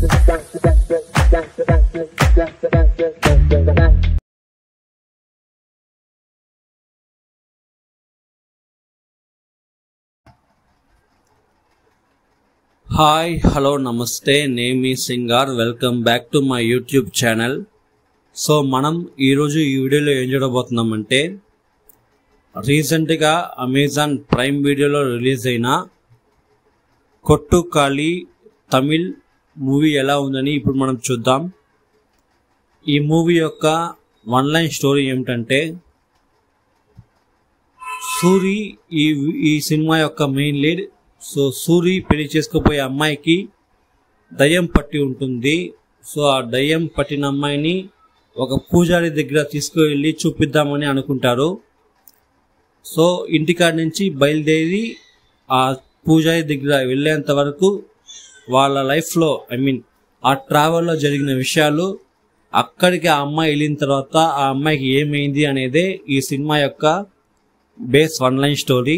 Hi, hello, namaste. Name is Singar. Welcome back to my YouTube channel. So మనం ఈరోజు ఈ వీడియోలో ఏం చూడబోతున్నామంటే రీసెంట్గా అమెజాన్ ప్రైమ్ వీడియోలో రిలీజ్ అయిన కొట్టుకాళి తమిళ్ మూవీ ఎలా ఉందని ఇప్పుడు మనం చూద్దాం. ఈ మూవీ యొక్క వన్ లైన్ స్టోరీ ఏమిటంటే సూరి ఈ సినిమా యొక్క మెయిన్ లీడ్. సో సూరి పెళ్లి చేసుకోపోయే అమ్మాయికి దయ్యం పట్టి ఉంటుంది. సో ఆ దయ్యం పట్టిన అమ్మాయిని ఒక పూజారి దగ్గర తీసుకువెళ్ళి చూపిద్దామని అనుకుంటారు. సో ఇంటికాడ నుంచి బయలుదేరి ఆ పూజారి దగ్గర వెళ్ళేంత వరకు వాళ్ళ లైఫ్లో ఆ ట్రావెల్లో జరిగిన విషయాలు, అక్కడికి ఆ అమ్మాయి వెళ్ళిన తర్వాత ఆ అమ్మాయికి ఏమైంది అనేదే ఈ సినిమా యొక్క బేస్ వన్ లైన్ స్టోరీ.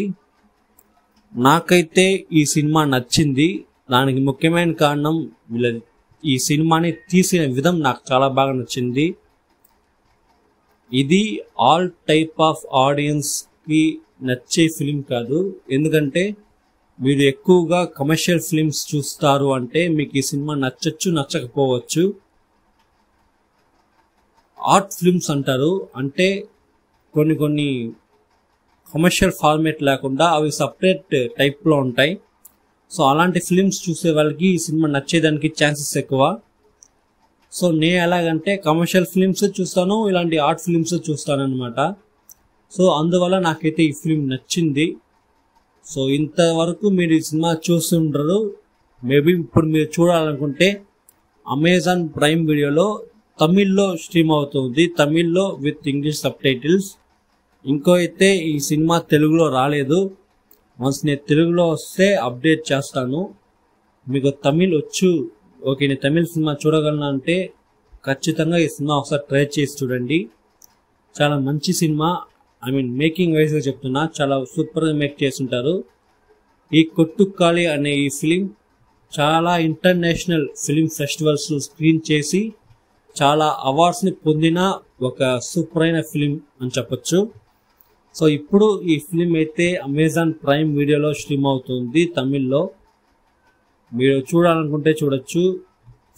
నాకైతే ఈ సినిమా నచ్చింది. దానికి ముఖ్యమైన కారణం ఈ సినిమాని తీసిన విధం నాకు చాలా బాగా నచ్చింది. ఇది ఆల్ టైప్ ఆఫ్ ఆడియన్స్కి నచ్చే ఫిలిం కాదు. ఎందుకంటే మీరు ఎక్కువగా కమర్షియల్ ఫిలిమ్స్ చూస్తారు అంటే మీకు ఈ సినిమా నచ్చచ్చు, నచ్చకపోవచ్చు. ఆర్ట్ ఫిలిమ్స్ అంటారు, అంటే కొన్ని కమర్షియల్ ఫార్మేట్ లేకుండా అవి సపరేట్ టైప్లో ఉంటాయి. సో అలాంటి ఫిలిమ్స్ చూసే వాళ్ళకి ఈ సినిమా నచ్చేదానికి ఛాన్సెస్ ఎక్కువ. సో నేను ఎలాగంటే కమర్షియల్ ఫిలిమ్స్ చూస్తాను, ఇలాంటి ఆర్ట్ ఫిలిమ్స్ చూస్తాను అనమాట. సో అందువల్ల నాకైతే ఈ ఫిలిం నచ్చింది. సో ఇంతవరకు మీరు ఈ సినిమా చూస్తుంటారు. మేబీ ఇప్పుడు మీరు చూడాలనుకుంటే అమెజాన్ ప్రైమ్ వీడియోలో తమిళ్లో స్ట్రీమ్ అవుతుంది, తమిళ్లో విత్ ఇంగ్లీష్ సబ్ టైటిల్స్. ఇంకో అయితే ఈ సినిమా తెలుగులో రాలేదు. వన్స్ నేను తెలుగులో వస్తే అప్డేట్ చేస్తాను. మీకు తమిళ్ వచ్చు, ఓకే నేను తమిళ్ సినిమా చూడగలను అంటే ఖచ్చితంగా ఈ సినిమా ఒకసారి ట్రై చేసి చూడండి. చాలా మంచి సినిమా. మేకింగ్ వైజ్గా చెప్తున్నా, చాలా సూపర్గా మేక్ చేస్తుంటారు. ఈ కొట్టుకాళి అనే ఈ ఫిలిం చాలా ఇంటర్నేషనల్ ఫిలిం ఫెస్టివల్స్లో స్క్రీన్ చేసి చాలా అవార్డ్స్ని పొందిన ఒక సూపర్ అయిన ఫిలిం అని చెప్పొచ్చు. సో ఇప్పుడు ఈ ఫిలిం అయితే అమెజాన్ ప్రైమ్ వీడియోలో స్ట్రీమ్ అవుతుంది తమిళ్లో. మీరు చూడాలనుకుంటే చూడొచ్చు,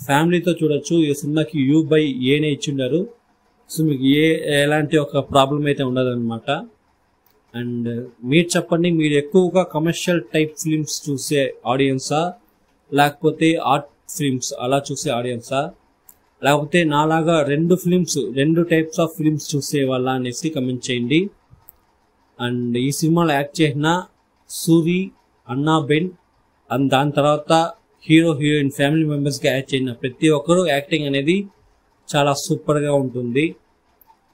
ఫ్యామిలీతో చూడొచ్చు. ఈ సినిమాకి U/A ఇచ్చిండారు. సో మీకు ఎలాంటి ఒక ప్రాబ్లం అయితే ఉండదన్నమాట. అండ్ మీరు చెప్పండి, మీరు ఎక్కువగా కమర్షియల్ టైప్ ఫిలిమ్స్ చూసే ఆడియన్సా, లేకపోతే ఆర్ట్ ఫిలిమ్స్ అలా చూసే ఆడియన్సా, లేకపోతే నాలాగా రెండు టైప్స్ ఆఫ్ ఫిలిమ్స్ చూసే వాళ్ళ అనేసి కమెంట్ చేయండి. అండ్ ఈ సినిమాలో యాక్ట్ చేసిన సూరి, అన్నాబెన్ అండ్ దాని తర్వాత హీరో హీరోయిన్ ఫ్యామిలీ మెంబర్స్గా యాక్ట్ చేసిన ప్రతి ఒక్కరూ యాక్టింగ్ అనేది చాలా సూపర్గా ఉంటుంది.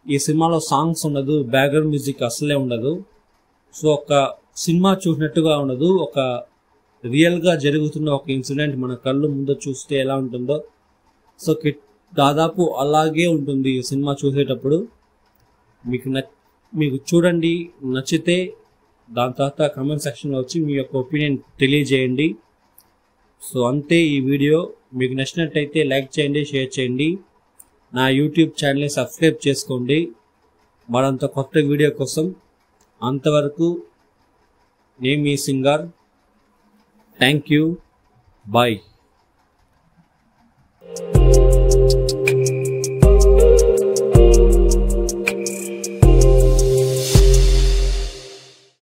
ఈ సినిమాలో సాంగ్స్ ఉండదు, బ్యాక్గ్రౌండ్ మ్యూజిక్ అసలే ఉండదు. సో ఒక సినిమా చూసినట్టుగా ఉండదు, ఒక రియల్గా జరుగుతున్న ఒక ఇన్సిడెంట్ మన కళ్ళు ముందు చూస్తే ఎలా ఉంటుందో సో దాదాపు అలాగే ఉంటుంది ఈ సినిమా చూసేటప్పుడు. మీకు చూడండి, నచ్చితే దాని తర్వాత కామెంట్ సెక్షన్లో వచ్చి మీ యొక్క ఒపీనియన్ తెలియజేయండి. సో అంతే ఈ వీడియో. మీకు నచ్చినట్టయితే లైక్ చేయండి, షేర్ చేయండి. నా యూట్యూబ్ ఛానల్ని సబ్స్క్రైబ్ చేసుకోండి మరంత కొత్త వీడియో కోసం. అంతవరకు నేను మీ సింగర్. Thank you, bye.